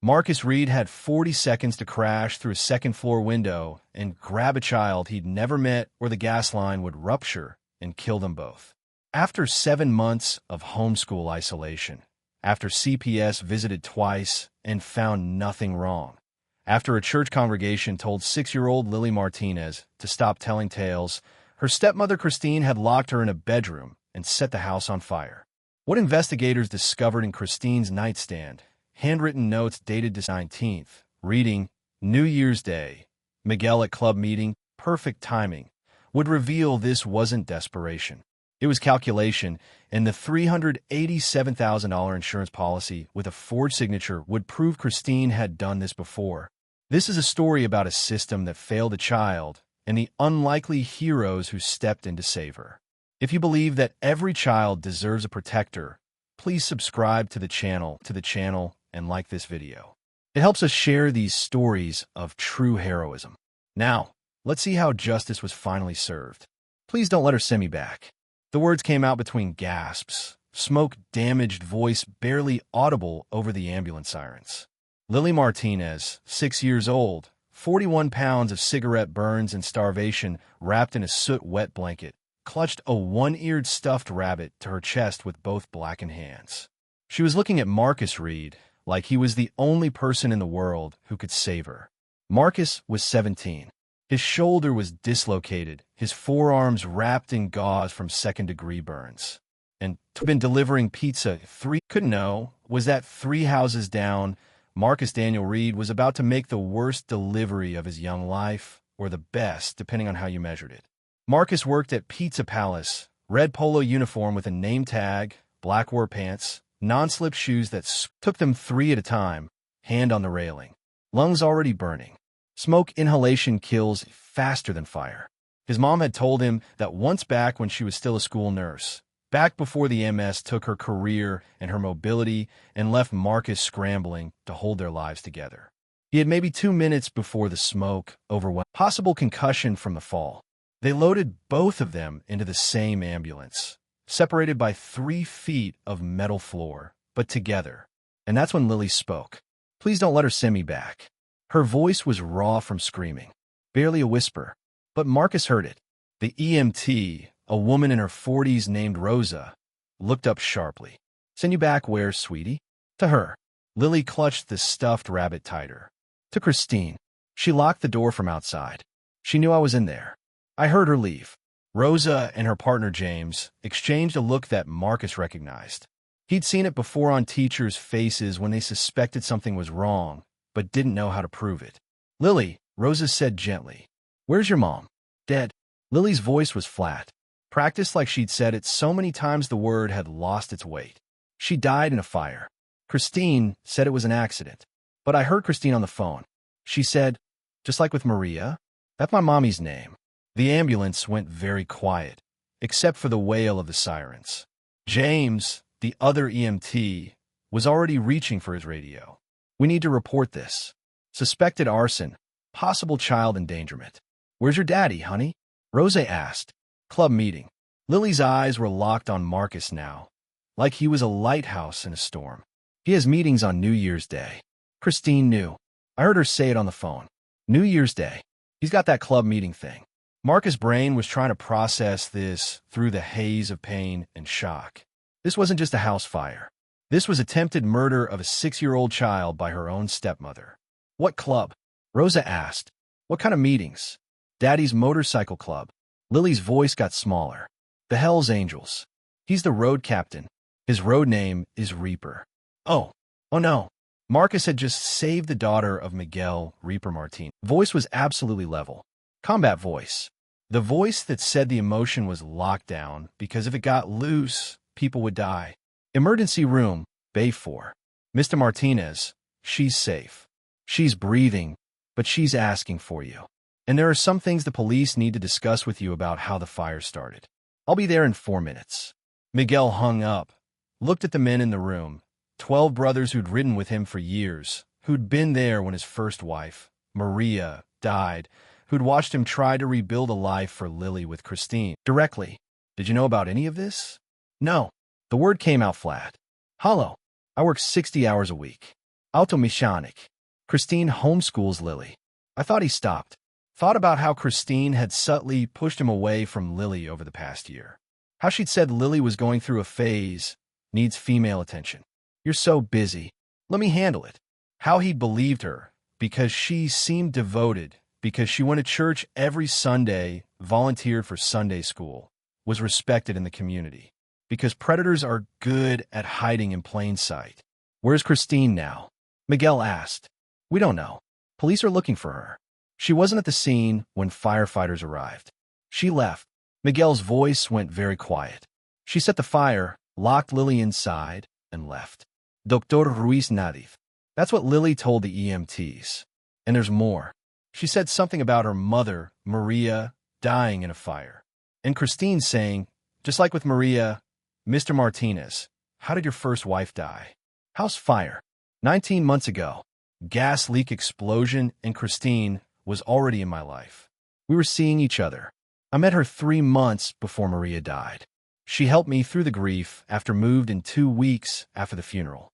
Marcus Reed had 40 seconds to crash through a second-floor window and grab a child he'd never met, or the gas line would rupture and kill them both. After 7 months of homeschool isolation, after CPS visited twice and found nothing wrong, after a church congregation told 6-year-old Lily Martinez to stop telling tales, her stepmother Christine had locked her in a bedroom and set the house on fire. What investigators discovered in Christine's nightstand: handwritten notes dated December 19th, reading, "New Year's Day, Miguel at club meeting, perfect timing," would reveal this wasn't desperation. It was calculation, and the $387,000 insurance policy with a forged signature would prove Christine had done this before. This is a story about a system that failed a child and the unlikely heroes who stepped in to save her. If you believe that every child deserves a protector, please subscribe to the channel and like this video. It helps us share these stories of true heroism. Now, let's see how justice was finally served. "Please don't let her send me back." The words came out between gasps, smoke-damaged voice barely audible over the ambulance sirens. Lily Martinez, 6 years old, 41 pounds of cigarette burns and starvation wrapped in a soot-wet blanket, clutched a one-eared stuffed rabbit to her chest with both blackened hands. She was looking at Marcus Reed like he was the only person in the world who could save her. Marcus was 17. His shoulder was dislocated, his forearms wrapped in gauze from second-degree burns. And to have been delivering pizza couldn't know was that 3 houses down, Marcus Daniel Reed was about to make the worst delivery of his young life, or the best, depending on how you measured it. Marcus worked at Pizza Palace, red polo uniform with a name tag, black war pants, non-slip shoes that took them 3 at a time, hand on the railing. Lungs already burning. Smoke inhalation kills faster than fire. His mom had told him that once back when she was still a school nurse, back before the MS took her career and her mobility and left Marcus scrambling to hold their lives together. He had maybe 2 minutes before the smoke overwhelmed. Possible concussion from the fall. They loaded both of them into the same ambulance, separated by 3 feet of metal floor, but together. And that's when Lily spoke. "Please don't let her send me back." Her voice was raw from screaming, barely a whisper, but Marcus heard it. The EMT, a woman in her 40s named Rosa, looked up sharply. "Send you back where, sweetie?" To her. Lily clutched the stuffed rabbit tighter. To Christine. She locked the door from outside. "She knew I was in there. I heard her leave." Rosa and her partner James exchanged a look that Marcus recognized. He'd seen it before on teachers' faces when they suspected something was wrong, but didn't know how to prove it. "Lily," Rosa said gently, "where's your mom?" "Dead." Lily's voice was flat. Practiced like she'd said it so many times the word had lost its weight. "She died in a fire." Christine said it was an accident. But I heard Christine on the phone. She said, "Just like with Maria? That's my mommy's name." The ambulance went very quiet, except for the wail of the sirens. James, the other EMT, was already reaching for his radio. "We need to report this. Suspected arson, possible child endangerment." "Where's your daddy, honey?" Rosa asked. "Club meeting." Lily's eyes were locked on Marcus now, like he was a lighthouse in a storm. "He has meetings on New Year's Day." Christine knew. I heard her say it on the phone. New Year's Day. He's got that club meeting thing. Marcus' brain was trying to process this through the haze of pain and shock. This wasn't just a house fire. This was attempted murder of a 6-year-old child by her own stepmother. "What club?" Rosa asked. "What kind of meetings?" "Daddy's motorcycle club." Lily's voice got smaller. "The Hells Angels. He's the road captain. His road name is Reaper." Oh no. Marcus had just saved the daughter of Miguel Reaper Martin. Voice was absolutely level. Combat voice. The voice that said the emotion was locked down because if it got loose, people would die. "Emergency room, Bay 4. Mr. Martinez, she's safe. She's breathing, but she's asking for you. And there are some things the police need to discuss with you about how the fire started. I'll be there in 4 minutes." Miguel hung up, looked at the men in the room, 12 brothers who'd ridden with him for years, who'd been there when his first wife, Maria, died, who'd watched him try to rebuild a life for Lily with Christine. Directly. "Did you know about any of this?" "No." The word came out flat. "Hollow. I work 60 hours a week. Automechanic. Christine homeschools Lily. I thought he stopped. Thought about how Christine had subtly pushed him away from Lily over the past year. How she'd said Lily was going through a phase, needs female attention. You're so busy. Let me handle it. How he believed her, because she seemed devoted, because she went to church every Sunday, volunteered for Sunday school, was respected in the community. Because predators are good at hiding in plain sight. Where's Christine now? Miguel asked. We don't know. Police are looking for her. She wasn't at the scene when firefighters arrived. She left. Miguel's voice went very quiet. She set the fire, locked Lily inside, and left. Dr. Ruiz Nadif. That's what Lily told the EMTs. And there's more. She said something about her mother, Maria, dying in a fire. And Christine saying, just like with Maria, Mr. Martinez, how did your first wife die? House fire. 19 months ago. Gas leak explosion, and Christine was already in my life. We were seeing each other. I met her 3 months before Maria died. She helped me through the grief after moved in 2 weeks after the funeral.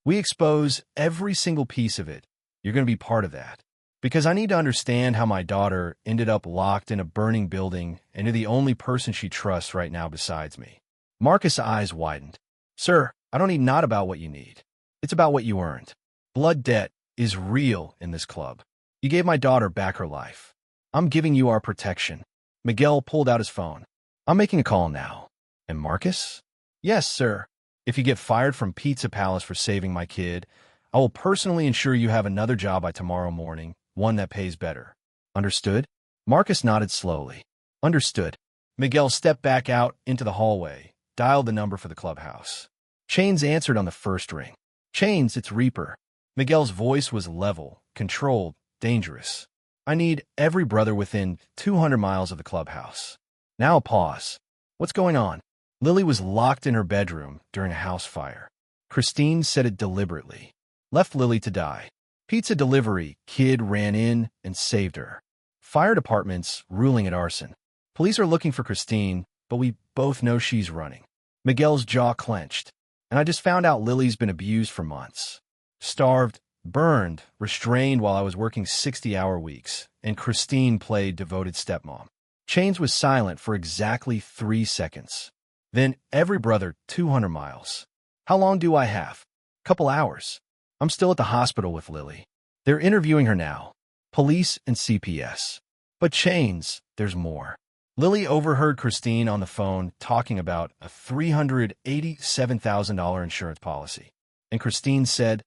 We expose every single piece of it. You're going to be part of that. Because I need to understand how my daughter ended up locked in a burning building and you're the only person she trusts right now besides me. Marcus' eyes widened. Sir, I don't need not about what you need. It's about what you earned. Blood debt is real in this club. You gave my daughter back her life. I'm giving you our protection. Miguel pulled out his phone. I'm making a call now. And Marcus? Yes, sir. If you get fired from Pizza Palace for saving my kid, I will personally ensure you have another job by tomorrow morning, one that pays better. Understood? Marcus nodded slowly. Understood. Miguel stepped back out into the hallway, dialed the number for the clubhouse. Chains answered on the first ring. Chains, it's Reaper. Miguel's voice was level, controlled, dangerous. I need every brother within 200 miles of the clubhouse. Now pause. What's going on? Lily was locked in her bedroom during a house fire. Christine said it deliberately. Left Lily to die. Pizza delivery kid ran in and saved her. Fire department's ruling at arson. Police are looking for Christine, but we both know she's running. Miguel's jaw clenched. And I just found out Lily's been abused for months. Starved, burned, restrained while I was working 60-hour weeks, and Christine played devoted stepmom. Chains was silent for exactly 3 seconds. Then every brother 200 miles. How long do I have? Couple hours. I'm still at the hospital with Lily. They're interviewing her now. Police and CPS. But Chains, there's more. Lily overheard Christine on the phone talking about a $387,000 insurance policy. And Christine said,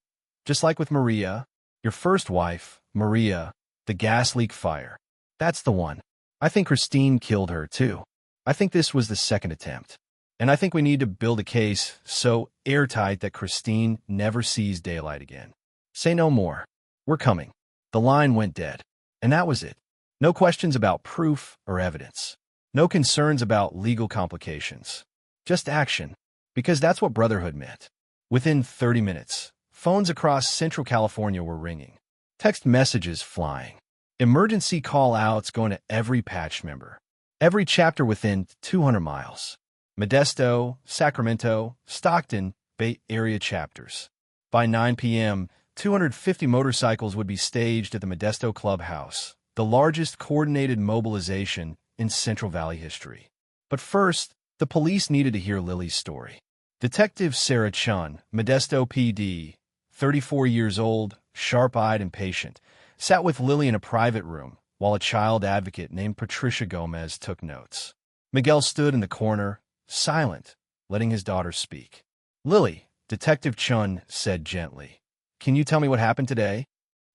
just like with Maria, your first wife, Maria, the gas leak fire. That's the one. I think Christine killed her too. I think this was the second attempt. And I think we need to build a case so airtight that Christine never sees daylight again. Say no more. We're coming. The line went dead. And that was it. No questions about proof or evidence. No concerns about legal complications. Just action. Because that's what Brotherhood meant. Within 30 minutes, phones across Central California were ringing. Text messages flying. Emergency call-outs going to every patch member. Every chapter within 200 miles. Modesto, Sacramento, Stockton, Bay Area chapters. By 9 p.m., 250 motorcycles would be staged at the Modesto Clubhouse, the largest coordinated mobilization in Central Valley history. But first, the police needed to hear Lily's story. Detective Sarah Chun, Modesto PD, 34 years old, sharp-eyed and patient, sat with Lily in a private room while a child advocate named Patricia Gomez took notes. Miguel stood in the corner, silent, letting his daughter speak. Lily, Detective Chun said gently, can you tell me what happened today?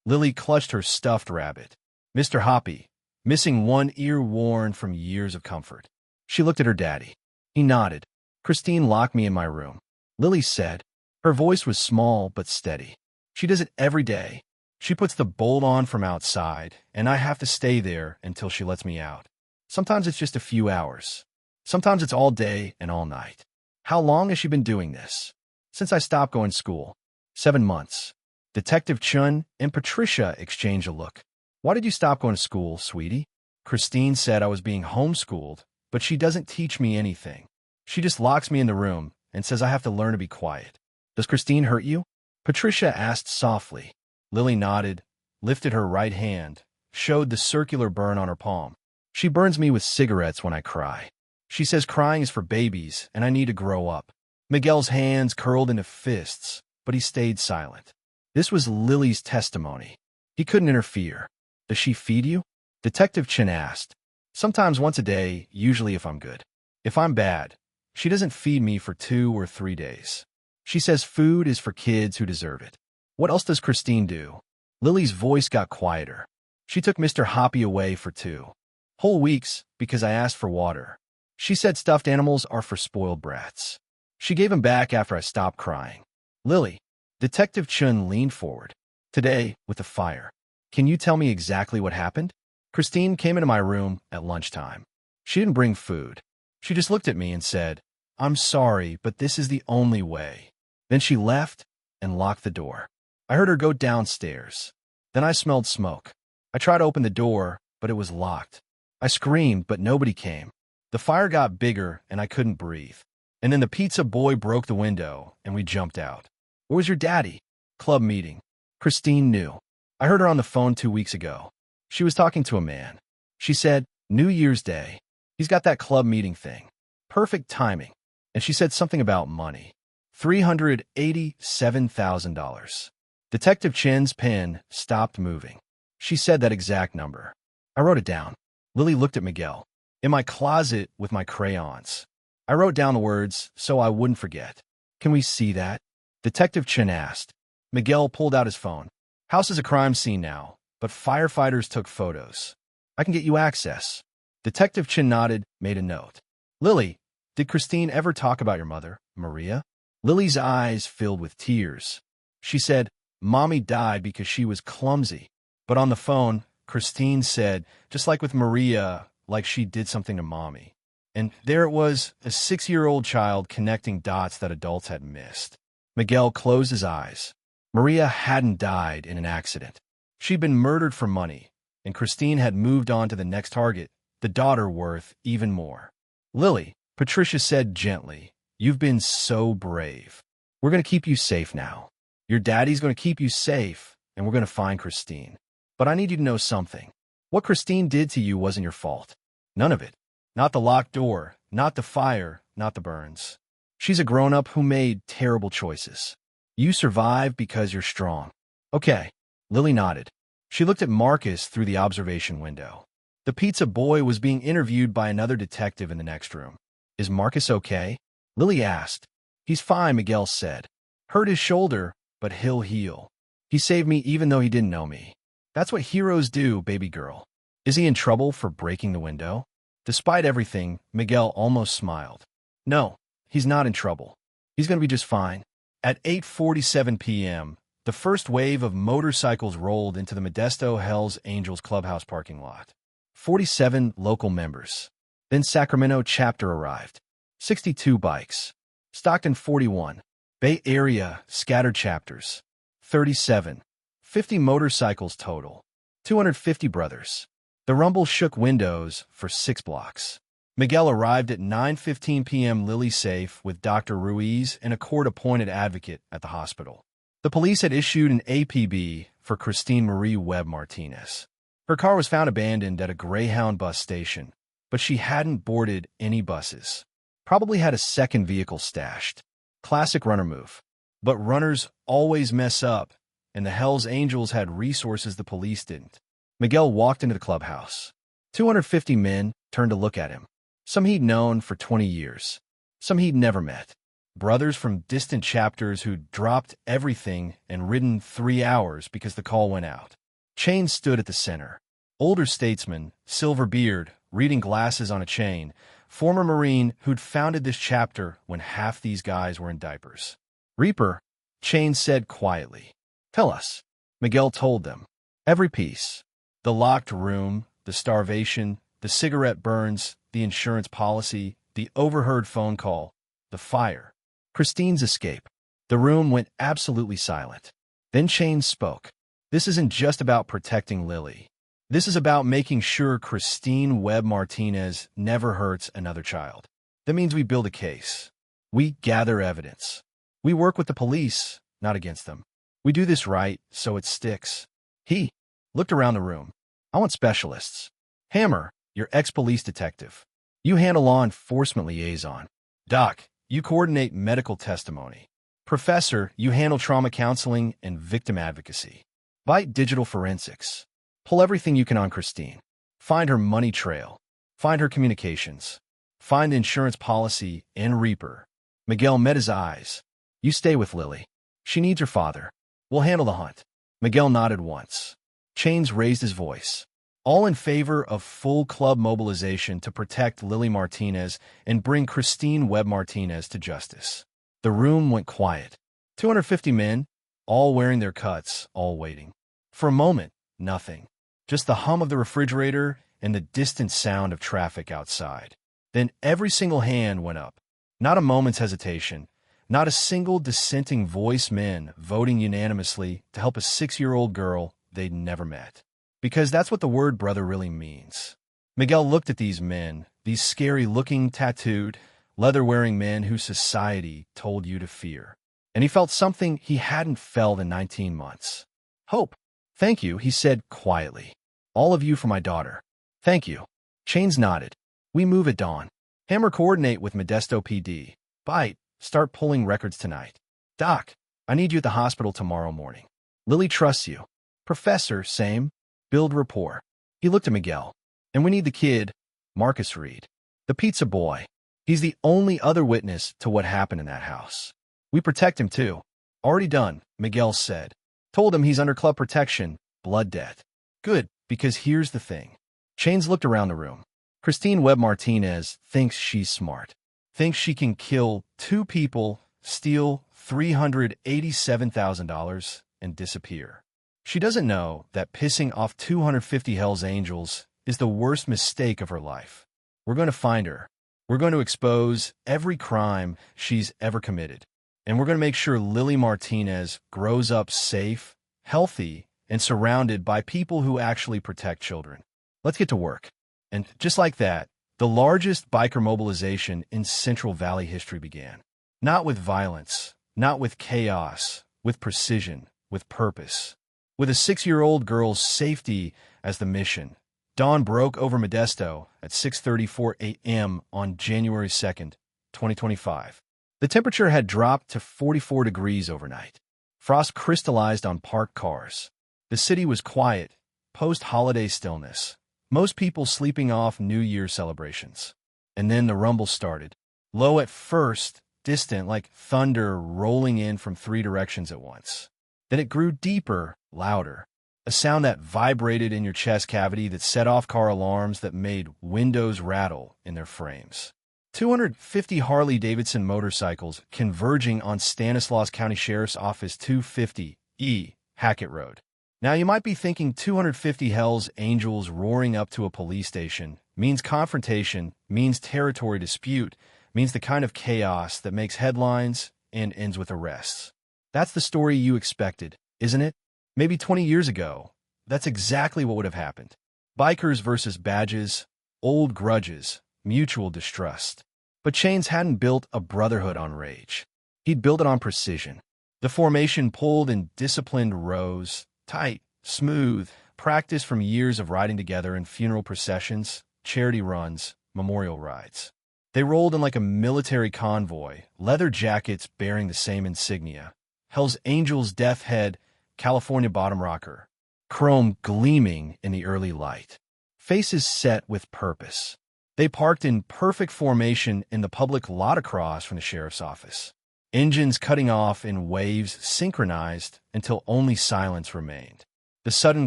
Lily clutched her stuffed rabbit. Mr. Hoppy, missing one ear worn from years of comfort. She looked at her daddy. He nodded. Christine locked me in my room. Lily said. Her voice was small but steady. She does it every day. She puts the bolt on from outside, and I have to stay there until she lets me out. Sometimes it's just a few hours. Sometimes it's all day and all night. How long has she been doing this? Since I stopped going to school. 7 months. Detective Chun and Patricia exchanged a look. Why did you stop going to school, sweetie? Christine said I was being homeschooled, but she doesn't teach me anything. She just locks me in the room and says I have to learn to be quiet. Does Christine hurt you? Patricia asked softly. Lily nodded, lifted her right hand, showed the circular burn on her palm. She burns me with cigarettes when I cry. She says crying is for babies and I need to grow up. Miguel's hands curled into fists, but he stayed silent. This was Lily's testimony. He couldn't interfere. Does she feed you? Detective Chin asked. Sometimes once a day, usually if I'm good. If I'm bad, she doesn't feed me for 2 or 3 days. She says food is for kids who deserve it. What else does Christine do? Lily's voice got quieter. She took Mr. Hoppy away for 2 whole weeks because I asked for water. She said stuffed animals are for spoiled brats. She gave him back after I stopped crying. Lily, Detective Chun leaned forward. Today, with the fire, can you tell me exactly what happened? Christine came into my room at lunchtime. She didn't bring food. She just looked at me and said, I'm sorry, but this is the only way. Then she left and locked the door. I heard her go downstairs. Then I smelled smoke. I tried to open the door, but it was locked. I screamed, but nobody came. The fire got bigger and I couldn't breathe. And then the pizza boy broke the window and we jumped out. Where was your daddy? Club meeting. Christine knew. I heard her on the phone 2 weeks ago. She was talking to a man. She said, New Year's Day. He's got that club meeting thing. Perfect timing. And she said something about money. $387,000. Detective Chin's pen stopped moving. She said that exact number. I wrote it down. Lily looked at Miguel. In my closet with my crayons. I wrote down the words so I wouldn't forget. Can we see that? Detective Chin asked. Miguel pulled out his phone. House is a crime scene now, but firefighters took photos. I can get you access. Detective Chin nodded, made a note. Lily, did Christine ever talk about your mother, Maria? Lily's eyes filled with tears. She said, Mommy died because she was clumsy. But on the phone, Christine said, just like with Maria, like she did something to Mommy. And there it was, a 6-year-old child connecting dots that adults had missed. Miguel closed his eyes. Maria hadn't died in an accident. She'd been murdered for money, and Christine had moved on to the next target, the daughter worth even more. Lily, Patricia said gently, you've been so brave. We're going to keep you safe now. Your daddy's going to keep you safe, and we're going to find Christine. But I need you to know something. What Christine did to you wasn't your fault. None of it. Not the locked door, not the fire, not the burns. She's a grown-up who made terrible choices. You survived because you're strong. Okay. Lily nodded. She looked at Marcus through the observation window. The pizza boy was being interviewed by another detective in the next room. Is Marcus okay? Lily asked. He's fine, Miguel said. Hurt his shoulder, but he'll heal. He saved me even though he didn't know me. That's what heroes do, baby girl. Is he in trouble for breaking the window? Despite everything, Miguel almost smiled. No, he's not in trouble. He's going to be just fine. At 8:47 p.m., the first wave of motorcycles rolled into the Modesto Hells Angels clubhouse parking lot. 47 local members. Then Sacramento chapter arrived. 62 bikes. Stockton 41. Bay Area scattered chapters. 37. 50 motorcycles total. 250 brothers. The rumble shook windows for 6 blocks. Miguel arrived at 9:15 p.m. Lily safe with Dr. Ruiz and a court-appointed advocate at the hospital. The police had issued an APB for Christine Marie Webb Martinez. Her car was found abandoned at a Greyhound bus station, but she hadn't boarded any buses. Probably had a second vehicle stashed. Classic runner move. But runners always mess up, and the Hells Angels had resources the police didn't. Miguel walked into the clubhouse. 250 men turned to look at him. Some he'd known for 20 years. Some he'd never met. Brothers from distant chapters who'd dropped everything and ridden 3 hours because the call went out. Chain stood at the center. Older statesman, silver beard, reading glasses on a chain, former Marine who'd founded this chapter when half these guys were in diapers. Reaper, Chain said quietly. Tell us. Miguel told them. Every piece. The locked room, the starvation, the cigarette burns, the insurance policy, the overheard phone call, the fire. Christine's escape. The room went absolutely silent. Then Chain spoke. This isn't just about protecting Lily. This is about making sure Christine Webb Martinez never hurts another child. That means we build a case. We gather evidence. We work with the police, not against them. We do this right, so it sticks. He looked around the room. I want specialists. Hammer, you're ex-police detective. You handle law enforcement liaison. Doc, you coordinate medical testimony. Professor, you handle trauma counseling and victim advocacy. Bite digital forensics. Pull everything you can on Christine. Find her money trail. Find her communications. Find the insurance policy and Reaper. Miguel met his eyes. You stay with Lily. She needs her father. We'll handle the hunt. Miguel nodded once. Chains raised his voice. All in favor of full club mobilization to protect Lily Martinez and bring Christine Webb Martinez to justice. The room went quiet. 250 men, all wearing their cuts, all waiting. For a moment, nothing. Just the hum of the refrigerator and the distant sound of traffic outside. Then every single hand went up. Not a moment's hesitation. Not a single dissenting voice, men voting unanimously to help a 6-year-old girl they'd never met. Because that's what the word brother really means. Miguel looked at these men, these scary-looking, tattooed, leather-wearing men whose society told you to fear. And he felt something he hadn't felt in 19 months. Hope. Thank you, he said quietly. All of you for my daughter. Thank you. Chains nodded. We move at dawn. Hammer, coordinate with Modesto PD. Bite. Start pulling records tonight. Doc, I need you at the hospital tomorrow morning. Lily trusts you. Professor, same. Build rapport. He looked at Miguel. And we need the kid, Marcus Reed. The pizza boy. He's the only other witness to what happened in that house. We protect him too. Already done, Miguel said. Told him he's under club protection, blood debt. Good, because here's the thing. Chains looked around the room. Christine Webb Martinez thinks she's smart. Thinks she can kill 2 people, steal $387,000, and disappear. She doesn't know that pissing off 250 Hell's Angels is the worst mistake of her life. We're going to find her. We're going to expose every crime she's ever committed. And we're going to make sure Lily Martinez grows up safe, healthy, and surrounded by people who actually protect children. Let's get to work. And just like that, the largest biker mobilization in Central Valley history began. Not with violence, not with chaos, with precision, with purpose. With a 6-year-old girl's safety as the mission, dawn broke over Modesto at 6:34 a.m. on January 2nd, 2025. The temperature had dropped to 44 degrees overnight. Frost crystallized on parked cars. The city was quiet, post-holiday stillness. Most people sleeping off New Year celebrations. And then the rumble started. Low at first, distant like thunder rolling in from 3 directions at once. Then it grew deeper, louder. A sound that vibrated in your chest cavity that set off car alarms that made windows rattle in their frames. 250 Harley-Davidson motorcycles converging on Stanislaus County Sheriff's Office 250 E, Hackett Road. Now you might be thinking 250 Hell's Angels roaring up to a police station means confrontation, means territory dispute, means the kind of chaos that makes headlines and ends with arrests. That's the story you expected, isn't it? Maybe 20 years ago, that's exactly what would have happened. Bikers versus badges, old grudges, mutual distrust. But Chains hadn't built a brotherhood on rage. He'd built it on precision. The formation pulled in disciplined rows, tight, smooth, practiced from years of riding together in funeral processions, charity runs, memorial rides. They rolled in like a military convoy, leather jackets bearing the same insignia. Hell's Angels death head, California bottom rocker, chrome gleaming in the early light. Faces set with purpose. They parked in perfect formation in the public lot across from the sheriff's office. Engines cutting off in waves synchronized until only silence remained. The sudden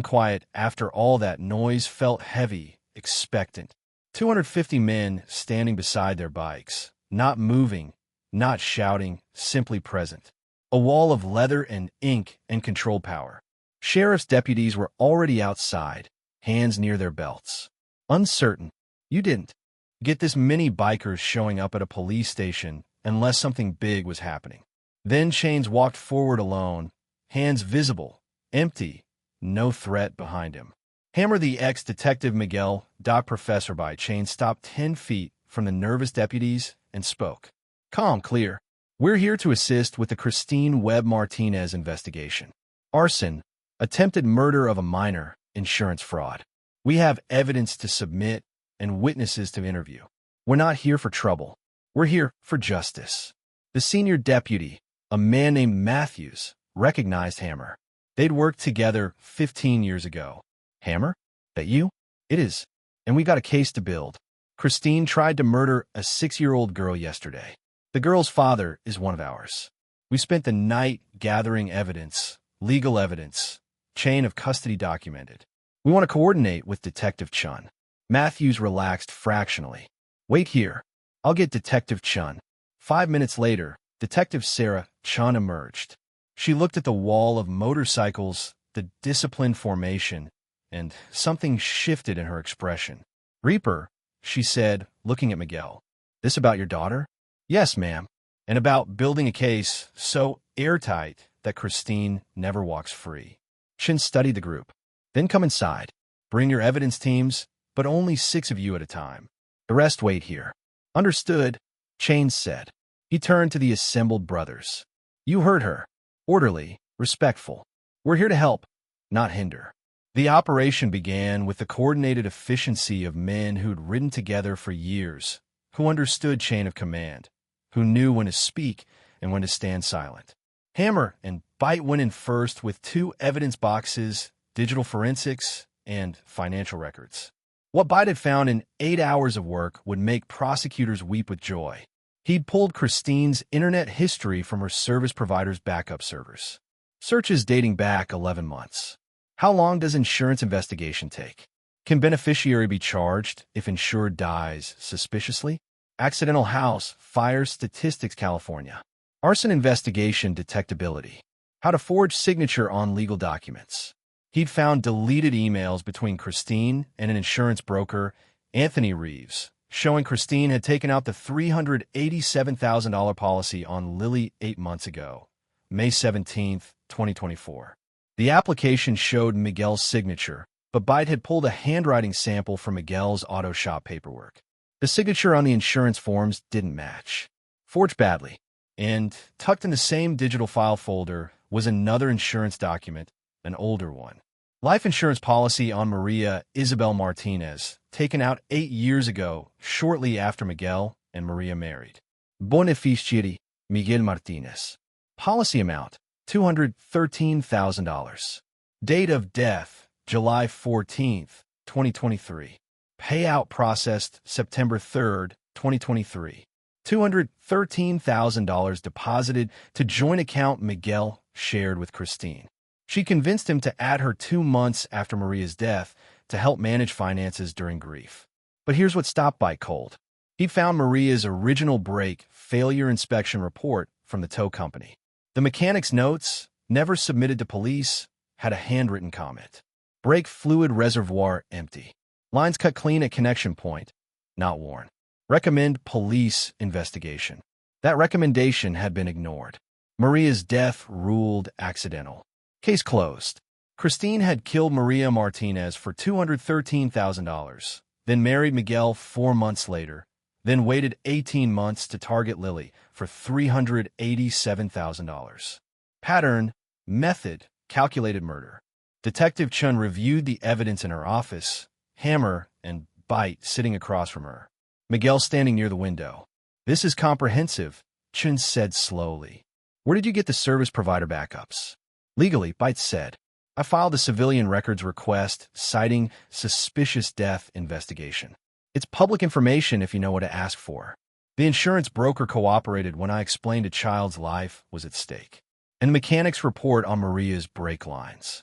quiet after all that noise felt heavy, expectant. 250 men standing beside their bikes, not moving, not shouting, simply present. A wall of leather and ink and control power. Sheriff's deputies were already outside, hands near their belts. Uncertain. You didn't get this many bikers showing up at a police station unless something big was happening. Then Chains walked forward alone, hands visible, empty, no threat behind him. Hammer, the ex-detective Miguel, Doc Professor by Chains, stopped 10 feet from the nervous deputies and spoke. Calm, clear. We're here to assist with the Christine Webb Martinez investigation. arson, attempted murder of a minor, insurance fraud. We have evidence to submit and witnesses to interview. We're not here for trouble. We're here for justice. The senior deputy, a man named Matthews, recognized Hammer. They'd worked together 15 years ago. Hammer? That you? It is. And we got a case to build. Christine tried to murder a 6-year-old girl yesterday. The girl's father is one of ours. We spent the night gathering evidence, legal evidence, chain of custody documented. We want to coordinate with Detective Chun. Matthews relaxed fractionally. Wait here. I'll get Detective Chun. 5 minutes later, Detective Sarah Chun emerged. She looked at the wall of motorcycles, the disciplined formation, and something shifted in her expression. Reaper, she said, looking at Miguel. This about your daughter? Yes, ma'am. And about building a case so airtight that Christine never walks free. Chin studied the group. Then come inside. Bring your evidence teams, but only 6 of you at a time. The rest wait here. Understood, Chain said. He turned to the assembled brothers. You heard her. Orderly, respectful. We're here to help, not hinder. The operation began with the coordinated efficiency of men who'd ridden together for years, who understood chain of command, who knew when to speak and when to stand silent. Hammer and Bite went in first with 2 evidence boxes, digital forensics, and financial records. What Bite had found in 8 hours of work would make prosecutors weep with joy. He'd pulled Christine's internet history from her service provider's backup servers. Searches dating back 11 months. How long does insurance investigation take? Can beneficiary be charged if insured dies suspiciously? Accidental house, fire statistics, California. Arson investigation detectability. How to forge signature on legal documents. He'd found deleted emails between Christine and an insurance broker, Anthony Reeves, showing Christine had taken out the $387,000 policy on Lily 8 months ago, May 17, 2024. The application showed Miguel's signature, but Bite had pulled a handwriting sample from Miguel's auto shop paperwork. The signature on the insurance forms didn't match. Forged badly. And tucked in the same digital file folder was another insurance document, an older one. Life insurance policy on Maria Isabel Martinez, taken out 8 years ago, shortly after Miguel and Maria married. Beneficiary, Miguel Martinez. Policy amount, $213,000. Date of death, July 14, 2023. Payout processed September 3, 2023. $213,000 deposited to joint account Miguel shared with Christine. She convinced him to add her 2 months after Maria's death to help manage finances during grief. But here's what stopped Bite cold. He found Maria's original brake failure inspection report from the tow company. The mechanic's notes, never submitted to police, had a handwritten comment. Brake fluid reservoir empty. Lines cut clean at connection point, not worn. Recommend police investigation. That recommendation had been ignored. Maria's death ruled accidental. Case closed. Christine had killed Maria Martinez for $213,000, then married Miguel 4 months later, then waited 18 months to target Lily for $387,000. Pattern, method, calculated murder. Detective Chun reviewed the evidence in her office, Hammer and Bite sitting across from her. Miguel standing near the window. This is comprehensive, Chun said slowly. Where did you get the service provider backups? Legally, Bite said. I filed a civilian records request citing suspicious death investigation. It's public information if you know what to ask for. The insurance broker cooperated when I explained a child's life was at stake. And the mechanic's report on Maria's brake lines.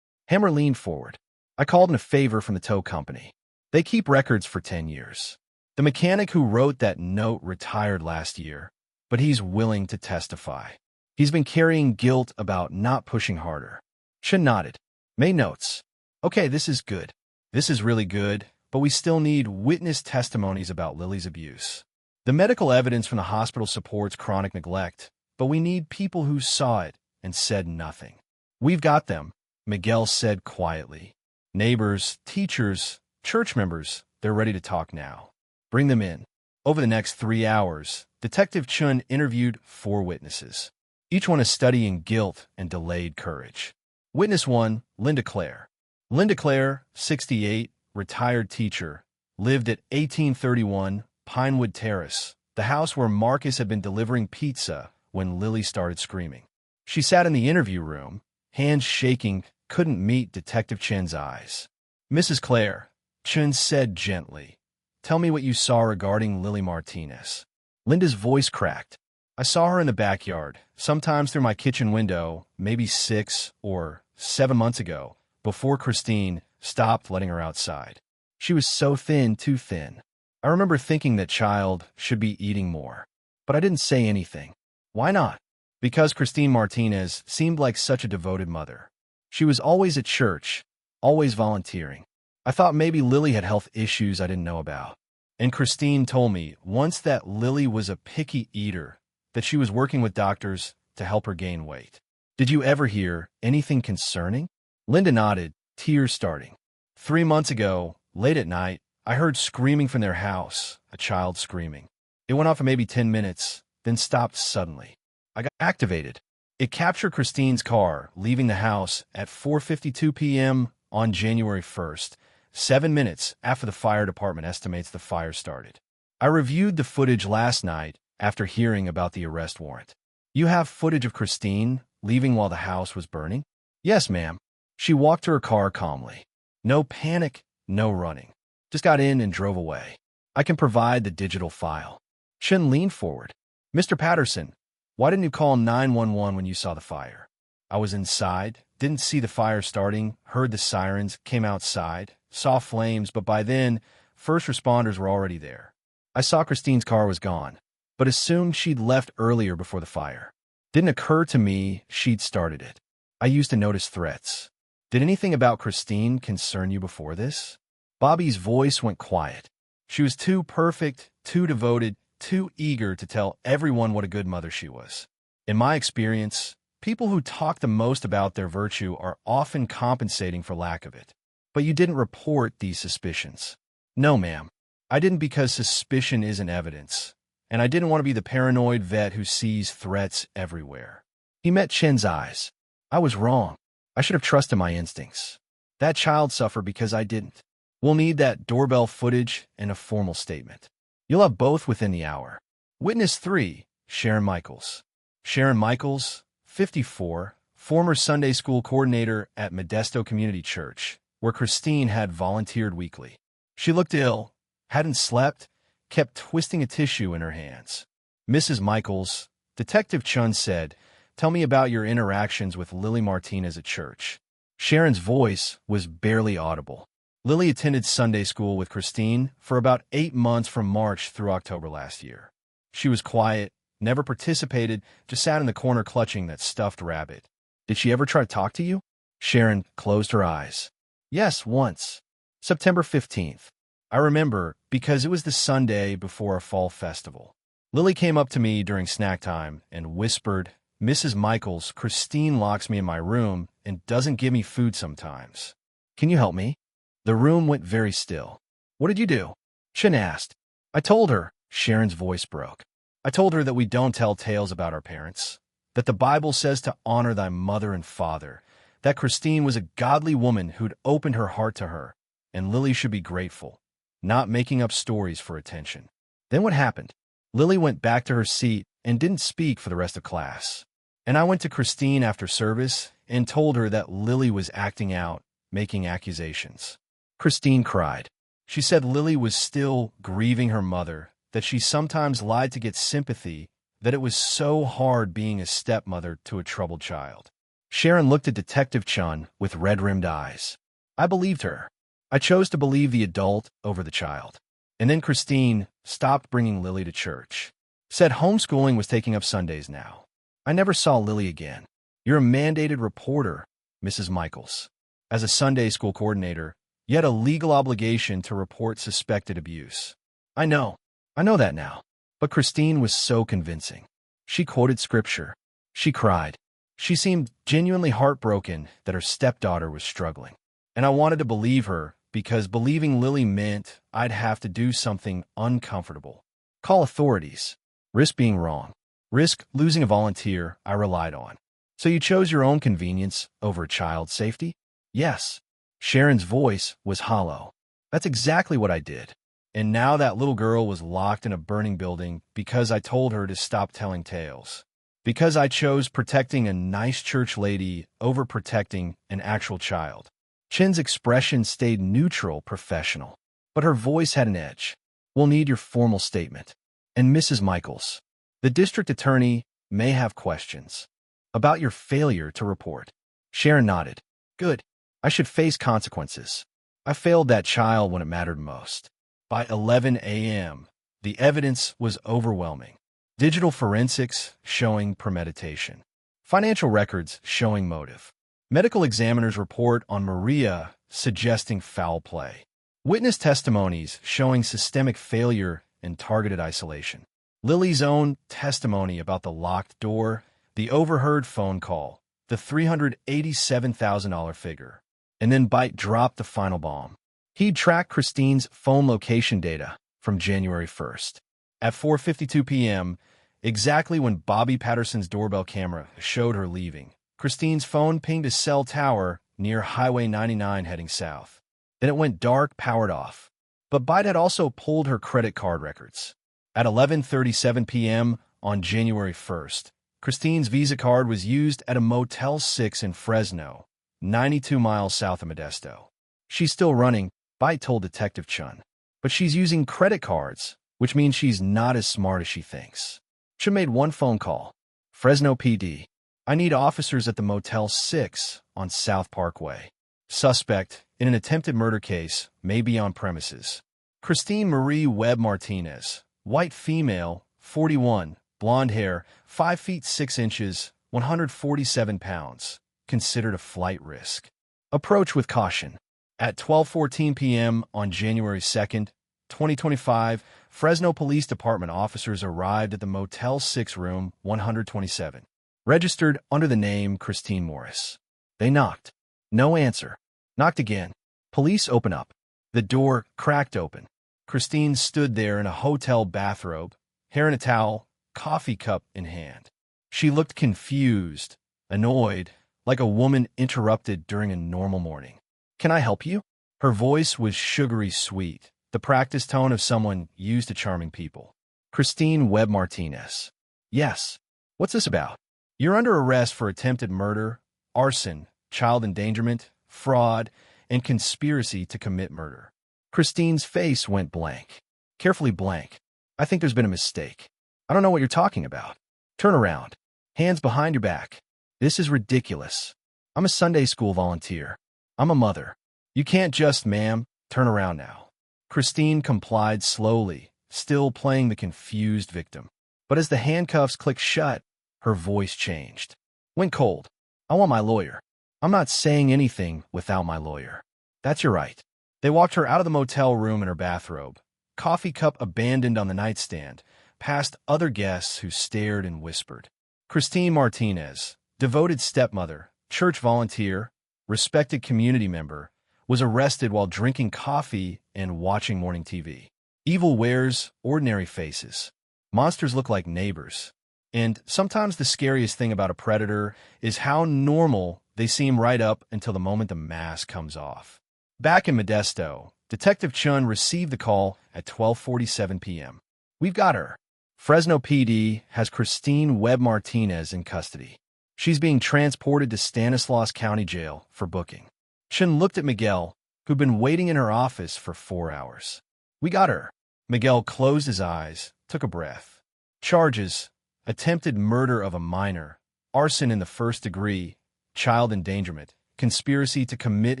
Hammer leaned forward. I called in a favor from the tow company. They keep records for 10 years. The mechanic who wrote that note retired last year, but he's willing to testify. He's been carrying guilt about not pushing harder. Chin nodded. Made notes. Okay, this is good. This is really good, but we still need witness testimonies about Lily's abuse. The medical evidence from the hospital supports chronic neglect, but we need people who saw it and said nothing. We've got them, Miguel said quietly. Neighbors, teachers, church members, they're ready to talk now. Bring them in. Over the next 3 hours, Detective Chun interviewed 4 witnesses. Each one a study in guilt and delayed courage. Witness 1, Linda Clare. Linda Clare, 68, retired teacher, lived at 1831 Pinewood Terrace, the house where Marcus had been delivering pizza when Lily started screaming. She sat in the interview room, hands shaking, couldn't meet Detective Chen's eyes. Mrs. Clare, Chen said gently, "Tell me what you saw regarding Lily Martinez." Linda's voice cracked. "I saw her in the backyard, sometimes through my kitchen window, maybe 6 or 7 months ago, before Christine stopped letting her outside. She was so thin, too thin. I remember thinking that child should be eating more. But I didn't say anything. Why not? Because Christine Martinez seemed like such a devoted mother. She was always at church, always volunteering. I thought maybe Lily had health issues I didn't know about. And Christine told me once that Lily was a picky eater, that she was working with doctors to help her gain weight. Did you ever hear anything concerning?" Linda nodded, tears starting. 3 months ago, late at night, I heard screaming from their house, a child screaming. It went on for maybe 10 minutes, then stopped suddenly. I got activated. It captured Christine's car leaving the house at 4:52 p.m. on January 1st, 7 minutes after the fire department estimates the fire started. I reviewed the footage last night after hearing about the arrest warrant. You have footage of Christine leaving while the house was burning? Yes, ma'am. She walked to her car calmly. No panic, no running. Just got in and drove away. I can provide the digital file. Chen leaned forward. Mr. Patterson, why didn't you call 911 when you saw the fire? I was inside, didn't see the fire starting, heard the sirens, came outside, saw flames, but by then, first responders were already there. I saw Christine's car was gone, but assumed she'd left earlier before the fire. Didn't occur to me she'd started it. I used to notice threats. Did anything about Christine concern you before this? Bobby's voice went quiet. She was too perfect, too devoted, too eager to tell everyone what a good mother she was. In my experience, people who talk the most about their virtue are often compensating for lack of it. But you didn't report these suspicions. No, ma'am. I didn't because suspicion isn't evidence. And I didn't want to be the paranoid vet who sees threats everywhere. He met Chen's eyes. I was wrong. I should have trusted my instincts. That child suffered because I didn't. We'll need that doorbell footage and a formal statement. You'll have both within the hour. Witness 3, Sharon Michaels. Sharon Michaels, 54, former Sunday school coordinator at Modesto Community Church, where Christine had volunteered weekly. She looked ill, hadn't slept, kept twisting a tissue in her hands. Mrs. Michaels, Detective Chun said, "Tell me about your interactions with Lily Martinez at church." Sharon's voice was barely audible. Lily attended Sunday school with Christine for about 8 months from March through October last year. She was quiet, never participated, just sat in the corner clutching that stuffed rabbit. Did she ever try to talk to you? Sharon closed her eyes. Yes, once. September 15th. I remember because it was the Sunday before a fall festival. Lily came up to me during snack time and whispered, "Mrs. Michaels, Christine locks me in my room and doesn't give me food sometimes. Can you help me?" The room went very still. "What did you do?" Chen asked. "I told her," Sharon's voice broke. "I told her that we don't tell tales about our parents, that the Bible says to honor thy mother and father, that Christine was a godly woman who'd opened her heart to her, and Lily should be grateful, not making up stories for attention." Then what happened? Lily went back to her seat and didn't speak for the rest of class. And I went to Christine after service and told her that Lily was acting out, making accusations. Christine cried. She said Lily was still grieving her mother, that she sometimes lied to get sympathy, that it was so hard being a stepmother to a troubled child. Sharon looked at Detective Chun with red-rimmed eyes. I believed her. I chose to believe the adult over the child. And then Christine stopped bringing Lily to church. Said homeschooling was taking up Sundays now. I never saw Lily again. You're a mandated reporter, Mrs. Michaels. As a Sunday school coordinator, you had a legal obligation to report suspected abuse. I know that now. But Christine was so convincing. She quoted scripture. She cried. She seemed genuinely heartbroken that her stepdaughter was struggling. And I wanted to believe her because believing Lily meant I'd have to do something uncomfortable. Call authorities. Risk being wrong. Risk losing a volunteer I relied on. So you chose your own convenience over child safety? Yes. Sharon's voice was hollow. That's exactly what I did. And now that little girl was locked in a burning building because I told her to stop telling tales. Because I chose protecting a nice church lady over protecting an actual child. Chin's expression stayed neutral, professional. But her voice had an edge. We'll need your formal statement. And Mrs. Michaels, the district attorney may have questions about your failure to report. Sharon nodded. Good. I should face consequences. I failed that child when it mattered most. By 11 a.m., the evidence was overwhelming. Digital forensics showing premeditation. Financial records showing motive. Medical examiner's report on Maria suggesting foul play. Witness testimonies showing systemic failure and targeted isolation. Lily's own testimony about the locked door, the overheard phone call, the $387,000 figure. And then Bite dropped the final bomb. He'd tracked Christine's phone location data from January 1st. At 4:52 p.m., exactly when Bobby Patterson's doorbell camera showed her leaving, Christine's phone pinged a cell tower near Highway 99 heading south. Then it went dark, powered off. But Bite had also pulled her credit card records. At 11:37 p.m. on January 1st, Christine's Visa card was used at a Motel 6 in Fresno, 92 miles south of Modesto. She's still running, Bite told Detective Chun. But she's using credit cards, which means she's not as smart as she thinks. Chun made one phone call. Fresno PD. I need officers at the Motel 6 on South Parkway. Suspect in an attempted murder case may be on premises. Christine Marie Webb Martinez. White female, 41, blonde hair, 5 feet 6 inches, 147 pounds. Considered a flight risk. Approach with caution. At 12:14 p.m. on January 2nd, 2025, Fresno Police Department officers arrived at the Motel 6 room 127, registered under the name Christine Morris. They knocked. No answer. Knocked again. Police open up. The door cracked open. Christine stood there in a hotel bathrobe, hair in a towel, coffee cup in hand. She looked confused, annoyed, like a woman interrupted during a normal morning. Can I help you? Her voice was sugary sweet, the practiced tone of someone used to charming people. Christine Webb Martinez. Yes. What's this about? You're under arrest for attempted murder, arson, child endangerment, fraud, and conspiracy to commit murder. Christine's face went blank. Carefully blank. I think there's been a mistake. I don't know what you're talking about. Turn around. Hands behind your back. This is ridiculous. I'm a Sunday school volunteer. I'm a mother. You can't just, ma'am, turn around now. Christine complied slowly, still playing the confused victim. But as the handcuffs clicked shut, her voice changed. Went cold. I want my lawyer. I'm not saying anything without my lawyer. That's your right. They walked her out of the motel room in her bathrobe, coffee cup abandoned on the nightstand, past other guests who stared and whispered. Christine Martinez, devoted stepmother, church volunteer, respected community member, was arrested while drinking coffee and watching morning TV. Evil wears ordinary faces. Monsters look like neighbors. And sometimes the scariest thing about a predator is how normal they seem right up until the moment the mask comes off. Back in Modesto, Detective Chun received the call at 12:47 p.m. We've got her. Fresno PD has Christine Webb Martinez in custody. She's being transported to Stanislaus County Jail for booking. Chun looked at Miguel, who'd been waiting in her office for 4 hours. We got her. Miguel closed his eyes, took a breath. Charges: attempted murder of a minor, arson in the first degree, child endangerment, conspiracy to commit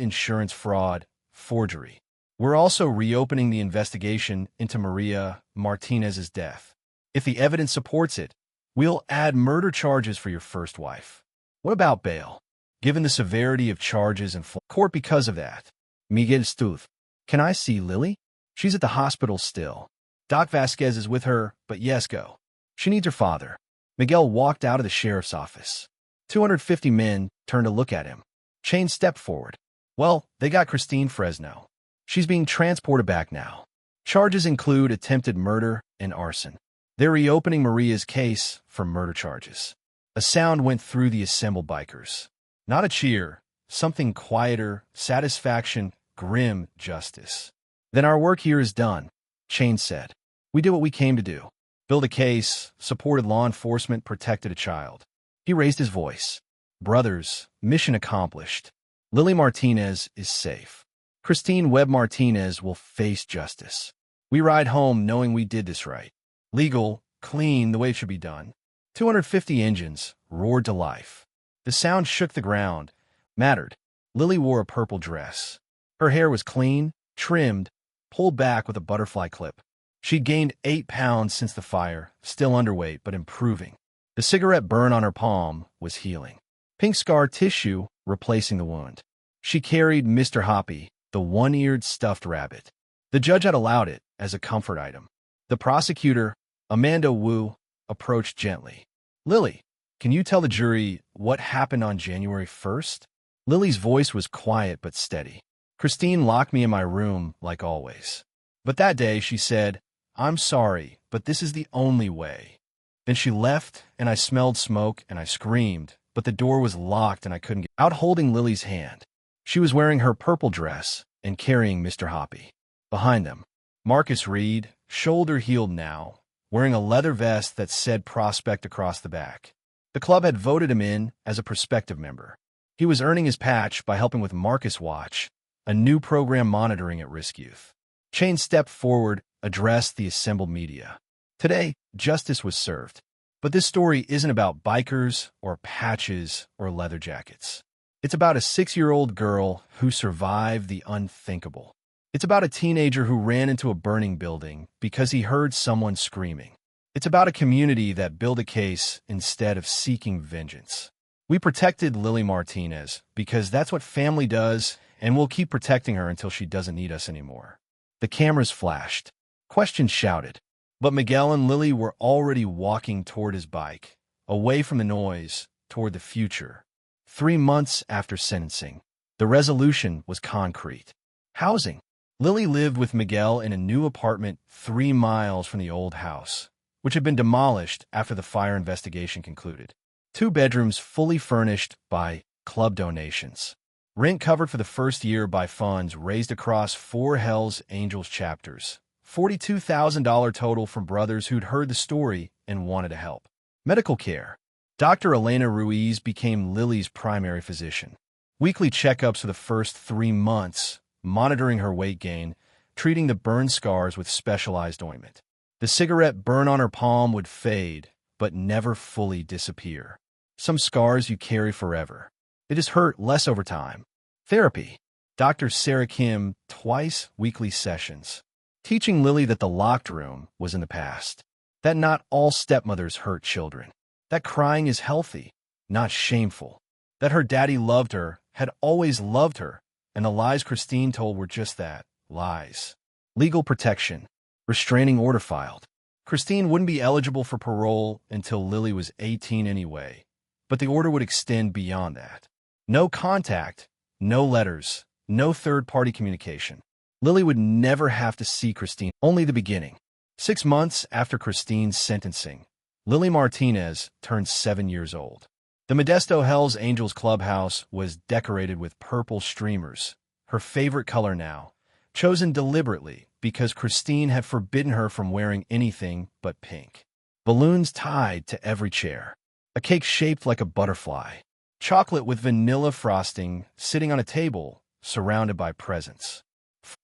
insurance fraud, forgery. We're also reopening the investigation into Maria Martinez's death. If the evidence supports it, we'll add murder charges for your first wife. What about bail? Given the severity of charges in court because of that. Miguel Stuth. Can I see Lily? She's at the hospital still. Doc Vasquez is with her, but yes, go. She needs her father. Miguel walked out of the sheriff's office. 250 men turned to look at him. Chain stepped forward. Well, they got Christine Fresno. She's being transported back now. Charges include attempted murder and arson. They're reopening Maria's case for murder charges. A sound went through the assembled bikers. Not a cheer, something quieter, satisfaction, grim justice. Then our work here is done, Chain said. We did what we came to do. Built a case, supported law enforcement, protected a child. He raised his voice. Brothers, mission accomplished. Lily Martinez is safe. Christine Webb Martinez will face justice. We ride home knowing we did this right. Legal, clean, the way it should be done. 250 engines roared to life. The sound shook the ground, mattered. Lily wore a purple dress. Her hair was clean, trimmed, pulled back with a butterfly clip. She'd gained 8 pounds since the fire, still underweight but improving. The cigarette burn on her palm was healing. Pink scar tissue replacing the wound. She carried Mr. Hoppy, the one-eared stuffed rabbit. The judge had allowed it as a comfort item. The prosecutor, Amanda Wu, approached gently. Lily, can you tell the jury what happened on January 1st? Lily's voice was quiet but steady. Christine locked me in my room like always. But that day she said, I'm sorry, but this is the only way. Then she left, and I smelled smoke, and I screamed, but the door was locked and I couldn't get out. Holding Lily's hand. She was wearing her purple dress and carrying Mr. Hoppy. Behind them, Marcus Reed, shoulder healed now, wearing a leather vest that said Prospect across the back. The club had voted him in as a prospective member. He was earning his patch by helping with Marcus Watch, a new program monitoring at-risk youth. Chain stepped forward, addressed the assembled media. Today, justice was served. But this story isn't about bikers or patches or leather jackets. It's about a 6-year-old girl who survived the unthinkable. It's about a teenager who ran into a burning building because he heard someone screaming. It's about a community that built a case instead of seeking vengeance. We protected Lily Martinez because that's what family does, and we'll keep protecting her until she doesn't need us anymore. The cameras flashed. Questions shouted. But Miguel and Lily were already walking toward his bike, away from the noise, toward the future. 3 months after sentencing, the resolution was concrete. Housing. Lily lived with Miguel in a new apartment 3 miles from the old house, which had been demolished after the fire investigation concluded. 2 bedrooms fully furnished by club donations. Rent covered for the first year by funds raised across 4 Hells Angels chapters. $42,000 total from brothers who'd heard the story and wanted to help. Medical care. Dr. Elena Ruiz became Lily's primary physician. Weekly checkups for the first 3 months, monitoring her weight gain, treating the burn scars with specialized ointment. The cigarette burn on her palm would fade, but never fully disappear. Some scars you carry forever. They just hurt less over time. Therapy. Dr. Sarah Kim, twice weekly sessions. Teaching Lily that the locked room was in the past. That not all stepmothers hurt children. That crying is healthy, not shameful. That her daddy loved her, had always loved her, and the lies Christine told were just that, lies. Legal protection. Restraining order filed. Christine wouldn't be eligible for parole until Lily was 18 anyway, but the order would extend beyond that. No contact, no letters, no third-party communication. Lily would never have to see Christine, only the beginning. 6 months after Christine's sentencing, Lily Martinez turned 7 years old. The Modesto Hells Angels clubhouse was decorated with purple streamers, her favorite color now, chosen deliberately because Christine had forbidden her from wearing anything but pink. Balloons tied to every chair. A cake shaped like a butterfly. Chocolate with vanilla frosting sitting on a table, surrounded by presents.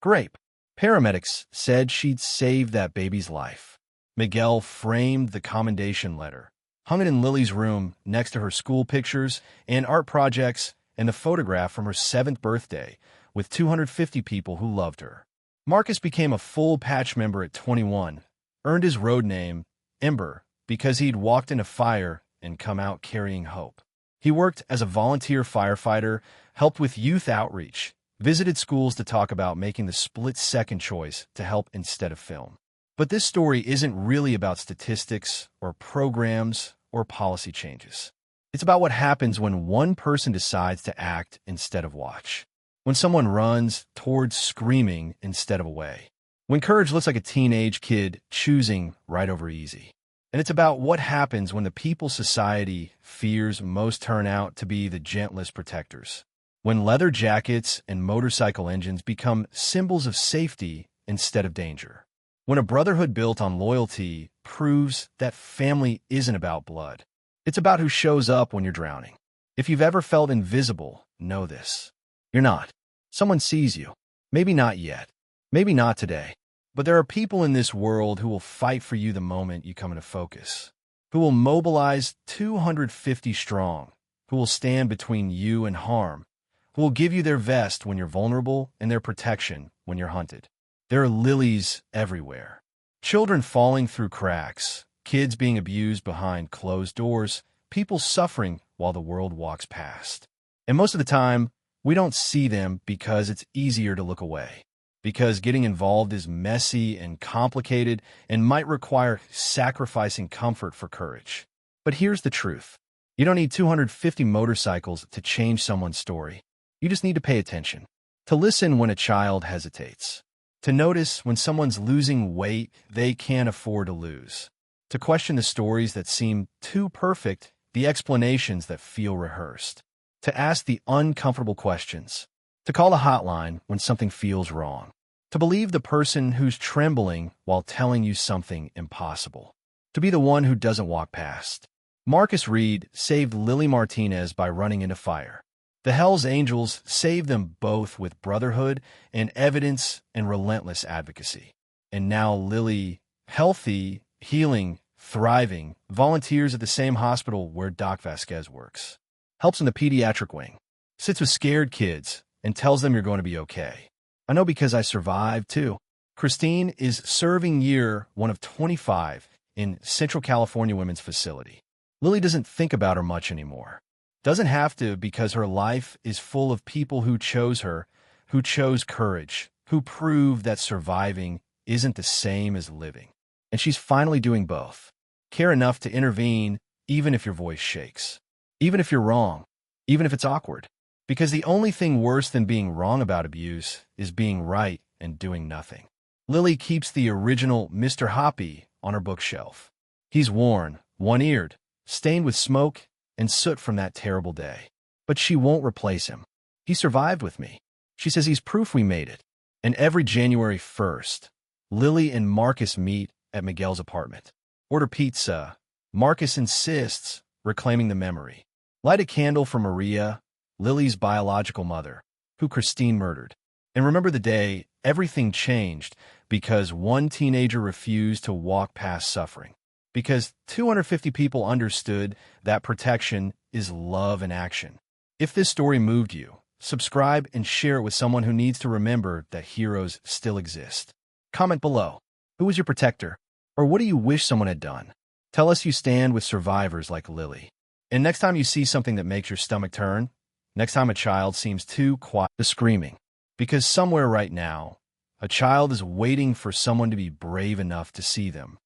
Grape. Paramedics said she'd saved that baby's life. Miguel framed the commendation letter, hung it in Lily's room next to her school pictures and art projects and the photograph from her 7th birthday with 250 people who loved her. Marcus became a full patch member at 21, earned his road name, Ember, because he'd walked into fire and come out carrying hope. He worked as a volunteer firefighter, helped with youth outreach, visited schools to talk about making the split-second choice to help instead of film. But this story isn't really about statistics or programs or policy changes. It's about what happens when one person decides to act instead of watch. When someone runs towards screaming instead of away. When courage looks like a teenage kid choosing right over easy. And it's about what happens when the people society fears most turn out to be the gentlest protectors. When leather jackets and motorcycle engines become symbols of safety instead of danger. When a brotherhood built on loyalty proves that family isn't about blood. It's about who shows up when you're drowning. If you've ever felt invisible, know this. You're not. Someone sees you. Maybe not yet. Maybe not today. But there are people in this world who will fight for you the moment you come into focus. Who will mobilize 250 strong. Who will stand between you and harm. Who will give you their vest when you're vulnerable and their protection when you're hunted. There are lilies everywhere. Children falling through cracks. Kids being abused behind closed doors. People suffering while the world walks past. And most of the time, we don't see them because it's easier to look away. Because getting involved is messy and complicated and might require sacrificing comfort for courage. But here's the truth. You don't need 250 motorcycles to change someone's story. You just need to pay attention. To listen when a child hesitates. To notice when someone's losing weight they can't afford to lose. To question the stories that seem too perfect, the explanations that feel rehearsed. To ask the uncomfortable questions. To call a hotline when something feels wrong. To believe the person who's trembling while telling you something impossible. To be the one who doesn't walk past. Marcus Reed saved Lily Martinez by running into fire. The Hells Angels saved them both with brotherhood and evidence and relentless advocacy. And now Lily, healthy, healing, thriving, volunteers at the same hospital where Doc Vasquez works. Helps in the pediatric wing. Sits with scared kids and tells them you're going to be okay. I know because I survived, too. Christine is serving year one of 25 in Central California Women's Facility. Lily doesn't think about her much anymore. Doesn't have to because her life is full of people who chose her, who chose courage, who proved that surviving isn't the same as living. And she's finally doing both. Care enough to intervene even if your voice shakes. Even if you're wrong. Even if it's awkward. Because the only thing worse than being wrong about abuse is being right and doing nothing. Lily keeps the original Mr. Hoppy on her bookshelf. He's worn, one-eared, stained with smoke and soot from that terrible day. But she won't replace him. He survived with me. She says he's proof we made it. And every January 1st, Lily and Marcus meet at Miguel's apartment. Order pizza. Marcus insists, reclaiming the memory. Light a candle for Maria, Lily's biological mother, who Christine murdered. And remember the day everything changed because one teenager refused to walk past suffering. Because 250 people understood that protection is love in action. If this story moved you, subscribe and share it with someone who needs to remember that heroes still exist. Comment below. Who was your protector? Or what do you wish someone had done? Tell us you stand with survivors like Lily. And next time you see something that makes your stomach turn, next time a child seems too quiet to screaming, because somewhere right now, a child is waiting for someone to be brave enough to see them.